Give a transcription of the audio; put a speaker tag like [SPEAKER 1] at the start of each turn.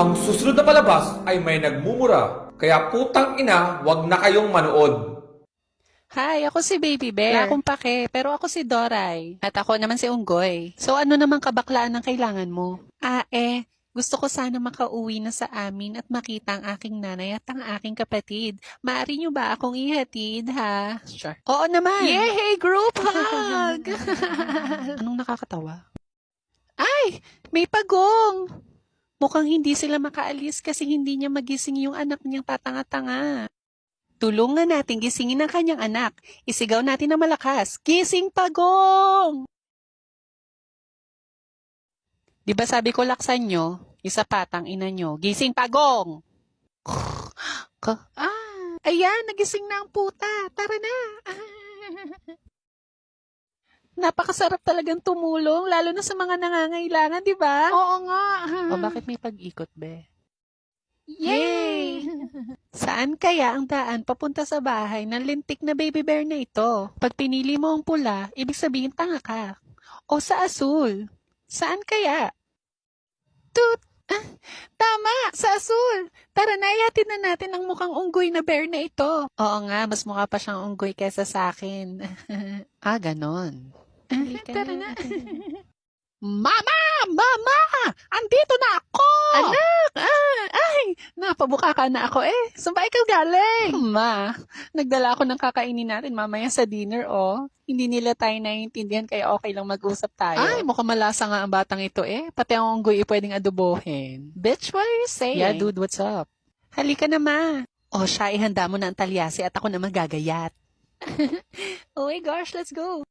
[SPEAKER 1] Ang susunod na palabas ay may nagmumura. Kaya putang ina, wag na kayong manood.
[SPEAKER 2] Hi, ako si Baby Bear. Wala akong pake, pero ako si Doray. At ako naman si Unggoy. So ano naman kabaklaan ang kailangan mo? Gusto ko sana makauwi na sa amin at makita ang aking nanay at ang aking kapatid. Maaari niyo ba akong ihatid, ha? Sure. Oo naman. Yay! Group hug! Anong nakakatawa? Ay! May pagong! Mukhang hindi sila makaalis kasi hindi niya magising yung anak niyang tatanga-tanga. Tulungan natin gisingin ang kanyang anak. Isigaw natin na malakas. Gising pagong! Di ba sabi ko laksan nyo? Isa patang ina nyo. Gising pagong! Ayan, nagising na ang puta. Tara na. Napakasarap talagang tumulong, lalo na sa mga nangangailangan, di ba? Oo nga. O bakit may pag-ikot, be? Yay! Saan kaya ang daan papunta sa bahay ng lintik na baby bear na ito? Pag pinili mo ang pula, ibig sabihin tanga ka. O sa asul? Saan kaya? Tut! Tama! Sa asul! Tara na, ihatid na natin ang mukhang unggoy na bear na ito. Oo nga, mas mukha pa siyang unggoy kesa sa akin. Ganon. Tara na. Mama! Mama! Andito na ako! Anak! Napabuka ka na ako eh. Saan ba ikaw galing? Ma, nagdala ako ng kakainin natin mamaya sa dinner, oh. Hindi nila tayo naiintindihan kaya okay lang mag-usap tayo. Ay, mukhang malasa nga ang batang ito eh. Pati ang unggoy pwedeng adobohin. Bitch, what are you saying? Yeah, dude, what's up? Halika na, ma. Oh, siya, ihanda mo na ang talyasi at ako na magagayat. Oh my gosh, let's go.